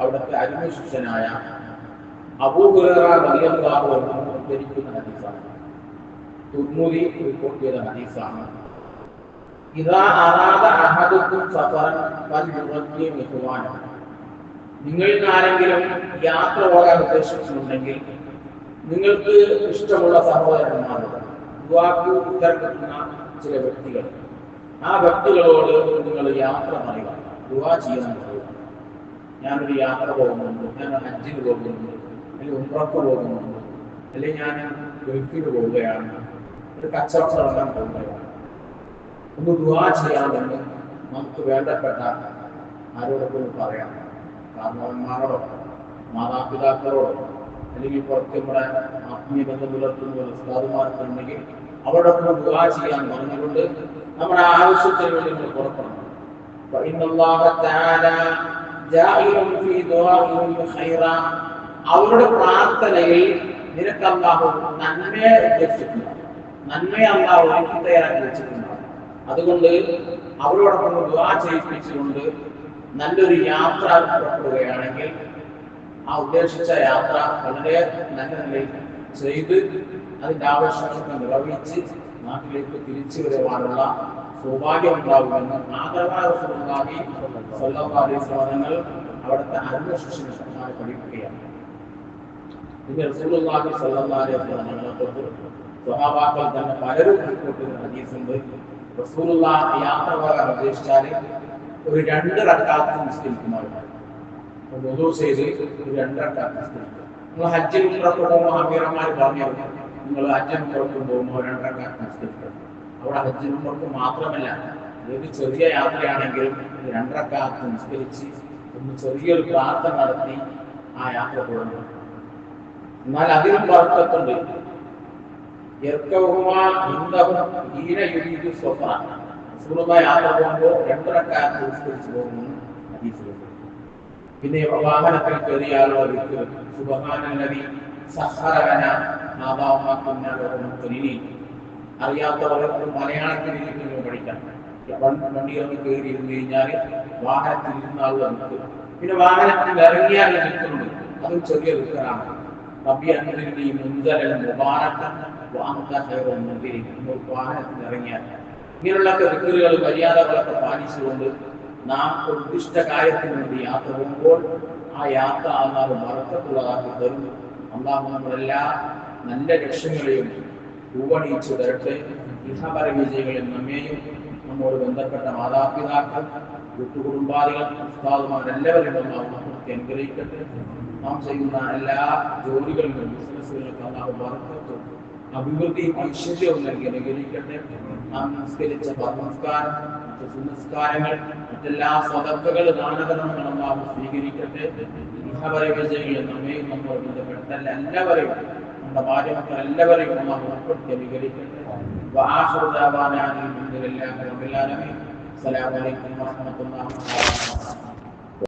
അവിടുത്തെ അരുമശിഷ്യനായ അബൂ ഹുറൈറ റളിയല്ലാഹു അൻഹു ഉദ്ധരിക്കുന്ന ഹദീസാണ്. തുർമുദി റിപ്പോർട്ട് ചെയ്ത ഹദീസാണ്. ഇദാ അറാദ അഹദുക്കും സഫറൻ ഫൽയുറദ്ദി മിഖ്വാനഹു. നിങ്ങളിൽ ആരെങ്കിലും യാത്ര പോകാൻ ഉദ്ദേശിച്ചിട്ടുണ്ടെങ്കിൽ നിങ്ങൾക്ക് ഇഷ്ടമുള്ള സഹോദരന്മാരോട് ദുആക്ക് ഉത്തരം കിട്ടുന്ന ചില വ്യക്തികൾ, ആ വ്യക്തികളോട് നിങ്ങൾ യാത്ര പറയുക, ദുആ ചെയ്യാൻ പറയുക. ഞാനൊരു യാത്ര പോകുന്നുണ്ട്, ഞാൻ ഹജ്ജിന് പോകുന്നുണ്ട്, അല്ലെങ്കിൽ ഉംറക്ക് പോകുന്നുണ്ട്, അല്ലെങ്കിൽ ഞാൻ ഗൾഫിൽ പോവുകയാണ്, ഒരു കച്ചവടം നടത്താൻ പോവുകയാണ്, ഒന്ന് ദുആ ചെയ്യാമെന്ന് നമുക്ക് വേണ്ടപ്പെട്ട ആരോടൊക്കെ പറയാം. കാരണവന്മാരോടോ മാതാപിതാക്കളോടോ അല്ലെങ്കിൽ പുറത്ത് നമ്മുടെ ആത്മീയ ബന്ധം പുലർത്തുന്ന ഉസ്താദുമാർക്കുണ്ടെങ്കിൽ അവരോടൊപ്പം ദുആ ചെയ്യാൻ പറഞ്ഞുകൊണ്ട് നമ്മുടെ ആവശ്യത്തിന് വേണ്ടി നമ്മൾ പുറപ്പെടണം. അവരുടെ പ്രാർത്ഥനയിൽ നിനക്ക് അല്ലാഹു നന്മയെ ഉദ്ദേശിച്ചിട്ടുണ്ട്, നന്മയെ അല്ലാഹു ഒരുക്കി തയ്യാറാക്കി വെച്ചിട്ടുണ്ട്. അതുകൊണ്ട് അവരോടൊപ്പം ദുആ ചെയ്യിപ്പിച്ചുകൊണ്ട് നല്ലൊരു യാത്ര പുറപ്പെടുകയാണെങ്കിൽ ആ ഉദ്ദേശിച്ച യാത്ര വളരെ നല്ല നിലയിൽ ചെയ്ത് അതിൻ്റെ ആവശ്യങ്ങളൊക്കെ നിർവഹിച്ച് നാട്ടിലേക്ക് തിരിച്ചു വരുവാനുള്ള സൗഭാഗ്യം ഉണ്ടാകുമെന്ന് ആദരവായ റസൂലുള്ളാഹി സ്വല്ലല്ലാഹു അലൈഹി വസല്ലം അവിടുത്തെ അരുമശിഷ്യന്മാരെ പഠിപ്പിക്കുകയാണ്. ഇത് റസൂലുള്ളാഹി സ്വല്ലല്ലാഹു അലൈഹി വസല്ലം സ്വഹാബാക്കൾ തന്നെ പലരും റിപ്പോർട്ട് ഹദീസുണ്ട്. റസൂലുള്ളാഹി യാത്ര പോകാൻ ഉദ്ദേശിച്ചാൽ ഒരു 2 റക്അത്ത് നിസ്കരിക്കുന്നവരാണ്. വുദൂ ചെയ്ത് ഒരു 2 റക്അത്ത് നിസ്കരിക്കുക. നിങ്ങൾ ഹജ്ജിന് ഉംറക്ക് പോകുമ്പോൾ അമീറന്മാർ പറഞ്ഞു, നിങ്ങൾ ഹജ്ജിന് ഉംറക്ക് പോകുമ്പോൾ 2 റക്അത്ത് നിസ്കരിക്കുക. അവിടെ ഹജ്ജിന് ഉംറക്ക് മാത്രമല്ല, ഏത് ചെറിയ യാത്രയാണെങ്കിലും 2 റക്അത്ത് നിസ്കരിച്ച് ഒന്ന് ചെറിയൊരു പ്രാർത്ഥന നടത്തി ആ യാത്ര തുടങ്ങും. എന്നാൽ അതിനും ബർക്കത്തുണ്ട്. യാത്ര പോകുമ്പോൾ 2 റക്അത്ത് നിസ്കരിച്ചു പോകുന്നു ഹദീസിലുണ്ട്. പിന്നെ വാഹനത്തിൽ കയറിയാലോ സുബ്ഹാനല്ലദീ സഖറ ലനാ മാ കുന്നാ ലഹു മുഖ്രിനീൻ. അറിയാത്തവർക്ക് മലയാളത്തിൽ ഇരുന്ന് പഠിക്കാം. വണ്ടി ഒന്ന് കയറി ഇരുന്ന് കഴിഞ്ഞാൽ വാഹനത്തിൽ ഇരുന്ന ആളുകൾ നിൽക്കും. പിന്നെ വാഹനത്തിൽ ഇറങ്ങിയാൽ നിൽക്കുന്നുണ്ട്, അതും ചെറിയ ദുഃഖമാണ്. റബ്ബി അൻസിൽനി മുൻസലൻ മുബാറകൻ വഅൻത ഖൈറുൽ മുൻസിലിൻ. വാഹനത്തിൽ ഇറങ്ങിയാൽ ഇങ്ങനെയുള്ള ദിക്റുകൾ മര്യാദകളൊക്കെ പാലിച്ചുകൊണ്ട് നാം ഉദ്ദിഷ്ട കാര്യത്തിന് വേണ്ടി യാത്ര പോകുമ്പോൾ ആ യാത്ര അല്ലാഹു ബർക്കത്തുള്ളതാക്കി തരും. അല്ലാഹു നമ്മളെല്ലാ നല്ല ലക്ഷ്യങ്ങളെയും പൂവണിയിച്ചു തരട്ടെ. ഇഹപര വിജയങ്ങളിൽ നമ്മെയും നമ്മോട് ബന്ധപ്പെട്ട മാതാപിതാക്കൾ, കൂട്ടുകുടുംബാദികൾ, ഉസ്താദുമാർ എല്ലാവരും നമുക്ക് അനുഗ്രഹിക്കട്ടെ. നാം ചെയ്യുന്ന എല്ലാ ജോലികളിലും ബിസിനസ്സുകളിലും അല്ലാഹു ബർക്കത്തും അഭിവൃദ്ധിയും ഐശ്വര്യവും നൽകി അനുഗ്രഹിക്കട്ടെ. നാം നിസ്കരിച്ച നമസ്കാരം, മറ്റു സുന്നസ്കാരങ്ങൾ, മറ്റെല്ലാ സ്വതക്കകൾ, ദാനധർമ്മങ്ങൾ അല്ലാഹു സ്വീകരിക്കട്ടെ. ഇഹപര വിജയങ്ങളിൽ നമ്മെയും നമ്മോട് ബന്ധപ്പെട്ട എല്ലാവരെയും, നമ്മുടെ ഭാര്യമക്കൾ എല്ലാവരെയും അല്ലാഹു ഉൾപ്പെടുത്തി അനുഗ്രഹിക്കട്ടെ. വആഖിറു ദഅവാനാ അൽഹംദുലില്ലാഹി റബ്ബിൽ ആലമീൻ. അസ്സലാമു അലൈക്കും വറഹ്മത്തുള്ളാഹി വബറകാതുഹു.